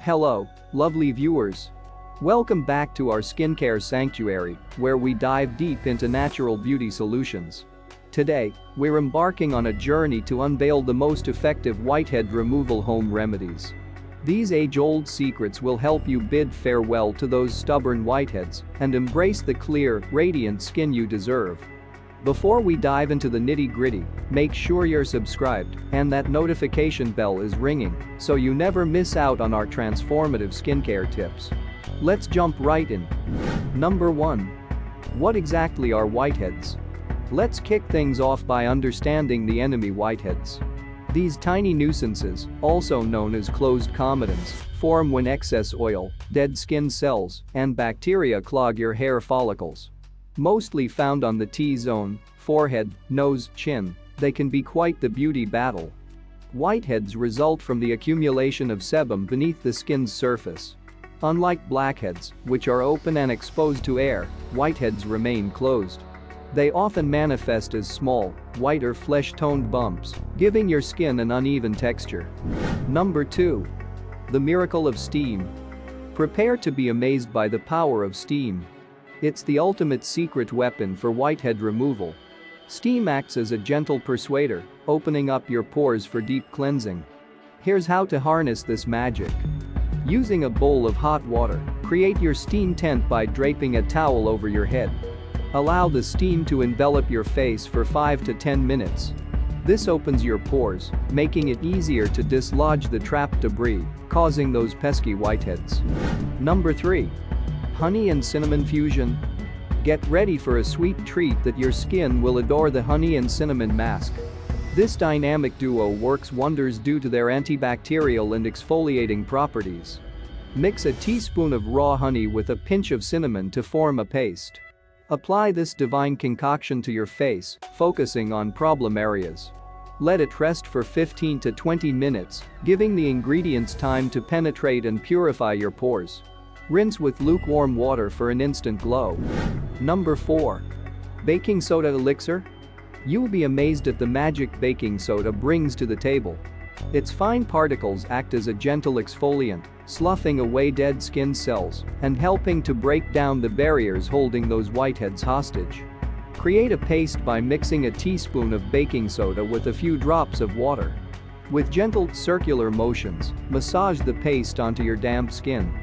Hello, lovely viewers. Welcome back to our skincare sanctuary, where we dive deep into natural beauty solutions. Today, we're embarking on a journey to unveil the most effective whitehead removal home remedies. These age-old secrets will help you bid farewell to those stubborn whiteheads and embrace the clear, radiant skin you deserve. Before we dive into the nitty-gritty, make sure you're subscribed and that notification bell is ringing so you never miss out on our transformative skincare tips. Let's jump right in. Number 1. What exactly are whiteheads? Let's kick things off by understanding the enemy whiteheads. These tiny nuisances, also known as closed comedones, form when excess oil, dead skin cells, and bacteria clog your hair follicles. Mostly found on the T-zone, forehead, nose, chin, they can be quite the beauty battle. Whiteheads result from the accumulation of sebum beneath the skin's surface. Unlike blackheads, which are open and exposed to air, whiteheads remain closed. They often manifest as small, white or flesh-toned bumps, giving your skin an uneven texture. Number 2. The miracle of steam. Prepare to be amazed by the power of steam. It's the ultimate secret weapon for whitehead removal. Steam acts as a gentle persuader, opening up your pores for deep cleansing. Here's how to harness this magic. Using a bowl of hot water, create your steam tent by draping a towel over your head. Allow the steam to envelop your face for 5 to 10 minutes. This opens your pores, making it easier to dislodge the trapped debris, causing those pesky whiteheads. Number 3. Honey and cinnamon fusion. Get ready for a sweet treat that your skin will adore: the honey and cinnamon mask. This dynamic duo works wonders due to their antibacterial and exfoliating properties. Mix a teaspoon of raw honey with a pinch of cinnamon to form a paste. Apply this divine concoction to your face, focusing on problem areas. Let it rest for 15 to 20 minutes, giving the ingredients time to penetrate and purify your pores. Rinse with lukewarm water for an instant glow. Number 4. Baking soda elixir. You'll be amazed at the magic baking soda brings to the table. Its fine particles act as a gentle exfoliant, sloughing away dead skin cells and helping to break down the barriers holding those whiteheads hostage. Create a paste by mixing a teaspoon of baking soda with a few drops of water. With gentle, circular motions, massage the paste onto your damp skin.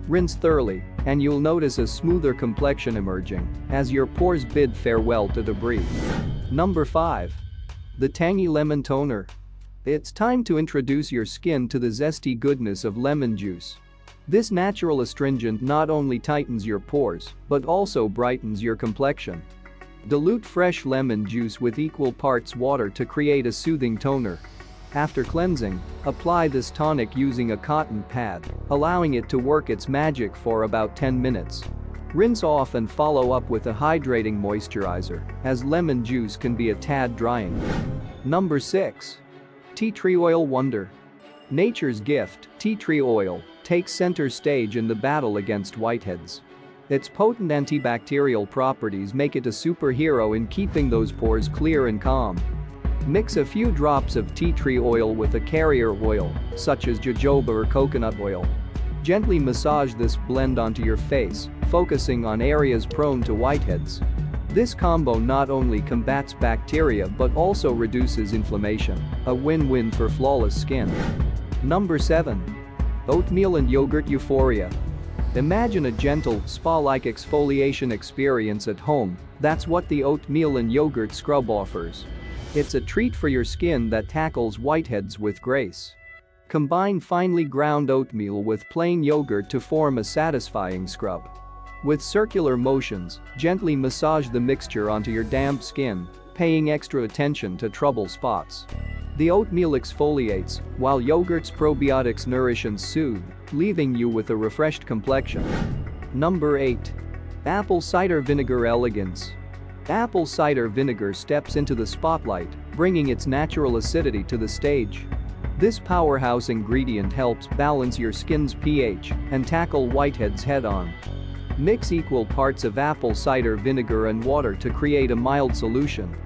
Rinse thoroughly, and you'll notice a smoother complexion emerging as your pores bid farewell to debris. Number 5. The tangy lemon toner. It's time to introduce your skin to the zesty goodness of lemon juice. This natural astringent not only tightens your pores, but also brightens your complexion. Dilute fresh lemon juice with equal parts water to create a soothing toner. After cleansing, apply this tonic using a cotton pad, allowing it to work its magic for about 10 minutes. Rinse off and follow up with a hydrating moisturizer, as lemon juice can be a tad drying. Number 6. Tea tree oil wonder. Nature's gift, tea tree oil, takes center stage in the battle against whiteheads. Its potent antibacterial properties make it a superhero in keeping those pores clear and calm. Mix a few drops of tea tree oil with a carrier oil, such as jojoba or coconut oil. Gently massage this blend onto your face, focusing on areas prone to whiteheads. This combo not only combats bacteria but also reduces inflammation, a win-win for flawless skin. Number 7. Oatmeal and yogurt euphoria. Imagine a gentle, spa-like exfoliation experience at home. That's what the oatmeal and yogurt scrub offers. It's a treat for your skin that tackles whiteheads with grace. Combine finely ground oatmeal with plain yogurt to form a satisfying scrub. With circular motions, gently massage the mixture onto your damp skin, paying extra attention to trouble spots. The oatmeal exfoliates, while yogurt's probiotics nourish and soothe, leaving you with a refreshed complexion. Number 8. Apple cider vinegar elegance. Apple cider vinegar steps into the spotlight, bringing its natural acidity to the stage. This powerhouse ingredient helps balance your skin's pH and tackle whiteheads head-on. Mix equal parts of apple cider vinegar and water to create a mild solution.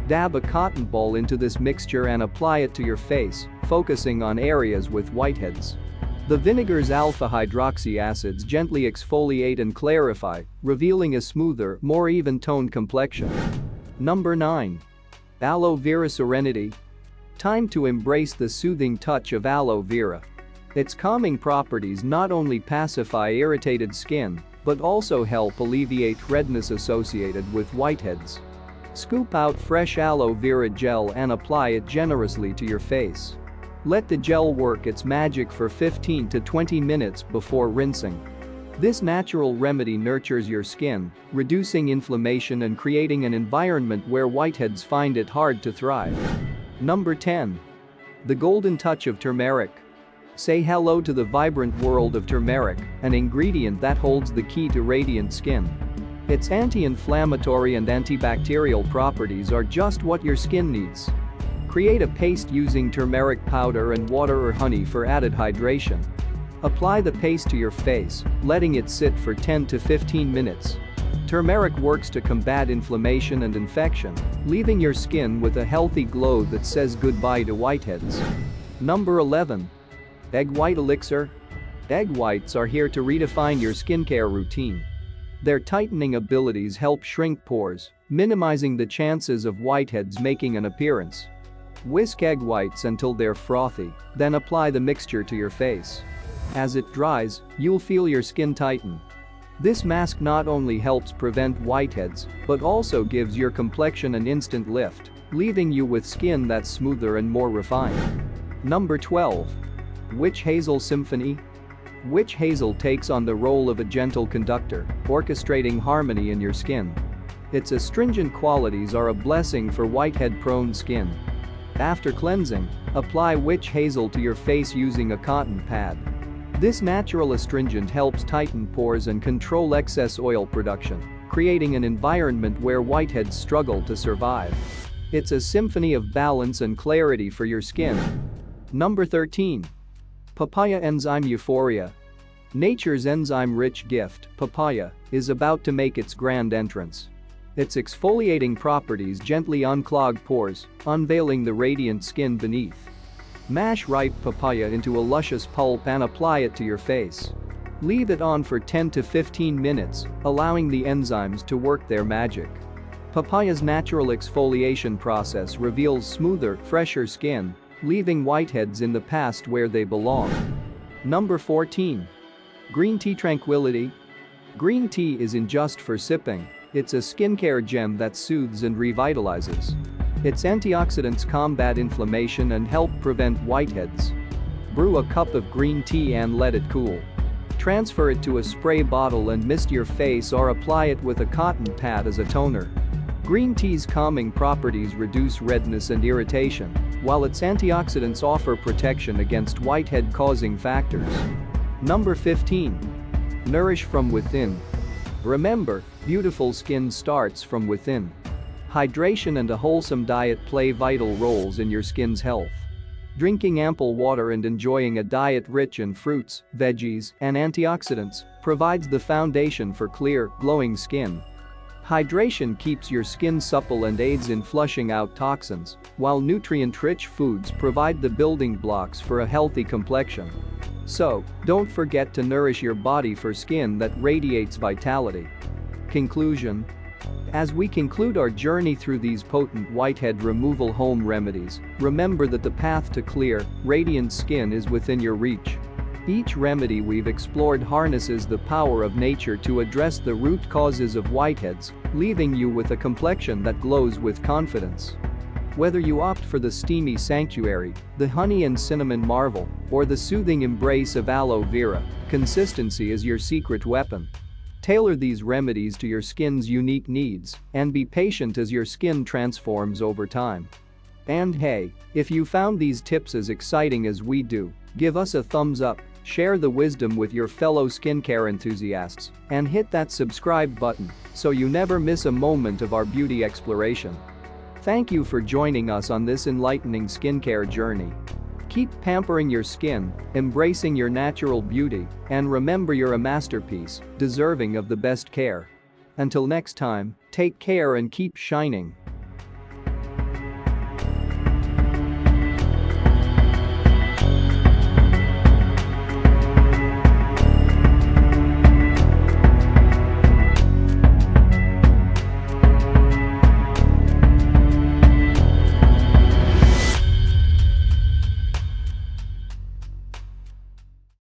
Dab a cotton ball into this mixture and apply it to your face, focusing on areas with whiteheads. The vinegar's alpha-hydroxy acids gently exfoliate and clarify, revealing a smoother, more even-toned complexion. Number 9. Aloe Vera Serenity. Time to embrace the soothing touch of aloe vera. Its calming properties not only pacify irritated skin, but also help alleviate redness associated with whiteheads. Scoop out fresh aloe vera gel and apply it generously to your face. Let the gel work its magic for 15 to 20 minutes before rinsing. This natural remedy nurtures your skin, reducing inflammation and creating an environment where whiteheads find it hard to thrive. Number 10. The golden touch of turmeric. Say hello to the vibrant world of turmeric, an ingredient that holds the key to radiant skin. Its anti-inflammatory and antibacterial properties are just what your skin needs. Create a paste using turmeric powder and water or honey for added hydration. Apply the paste to your face, letting it sit for 10 to 15 minutes. Turmeric works to combat inflammation and infection, leaving your skin with a healthy glow that says goodbye to whiteheads. Number 11. Egg White Elixir. Egg whites are here to redefine your skincare routine. Their tightening abilities help shrink pores, minimizing the chances of whiteheads making an appearance. Whisk egg whites until they're frothy, then apply the mixture to your face. As it dries, you'll feel your skin tighten. This mask not only helps prevent whiteheads, but also gives your complexion an instant lift, leaving you with skin that's smoother and more refined. Number 12. Witch Hazel Symphony. Witch hazel takes on the role of a gentle conductor, orchestrating harmony in your skin. Its astringent qualities are a blessing for whitehead-prone skin. After cleansing, apply witch hazel to your face using a cotton pad. This natural astringent helps tighten pores and control excess oil production, creating an environment where whiteheads struggle to survive. It's a symphony of balance and clarity for your skin. Number 13. Papaya Enzyme Euphoria. Nature's enzyme-rich gift, papaya, is about to make its grand entrance. Its exfoliating properties gently unclog pores, unveiling the radiant skin beneath. Mash ripe papaya into a luscious pulp and apply it to your face. Leave it on for 10 to 15 minutes, allowing the enzymes to work their magic. Papaya's natural exfoliation process reveals smoother, fresher skin, leaving whiteheads in the past where they belong. Number 14. Green Tea Tranquility. Green tea isn't just for sipping, it's a skincare gem that soothes and revitalizes. Its antioxidants combat inflammation and help prevent whiteheads. Brew a cup of green tea and let it cool. Transfer it to a spray bottle and mist your face or apply it with a cotton pad as a toner. Green tea's calming properties reduce redness and irritation, while its antioxidants offer protection against whitehead-causing factors. Number 15. Nourish from within. Remember, beautiful skin starts from within. Hydration and a wholesome diet play vital roles in your skin's health. Drinking ample water and enjoying a diet rich in fruits, veggies, and antioxidants provides the foundation for clear, glowing skin. Hydration keeps your skin supple and aids in flushing out toxins, while nutrient-rich foods provide the building blocks for a healthy complexion. So, don't forget to nourish your body for skin that radiates vitality. Conclusion. As we conclude our journey through these potent whitehead removal home remedies, remember that the path to clear, radiant skin is within your reach. Each remedy we've explored harnesses the power of nature to address the root causes of whiteheads, leaving you with a complexion that glows with confidence. Whether you opt for the steamy sanctuary, the honey and cinnamon marvel, or the soothing embrace of aloe vera, consistency is your secret weapon. Tailor these remedies to your skin's unique needs and be patient as your skin transforms over time. And hey, if you found these tips as exciting as we do, give us a thumbs up, share the wisdom with your fellow skincare enthusiasts, and hit that subscribe button so you never miss a moment of our beauty exploration. Thank you for joining us on this enlightening skincare journey. Keep pampering your skin, embracing your natural beauty, and remember you're a masterpiece, deserving of the best care. Until next time, take care and keep shining.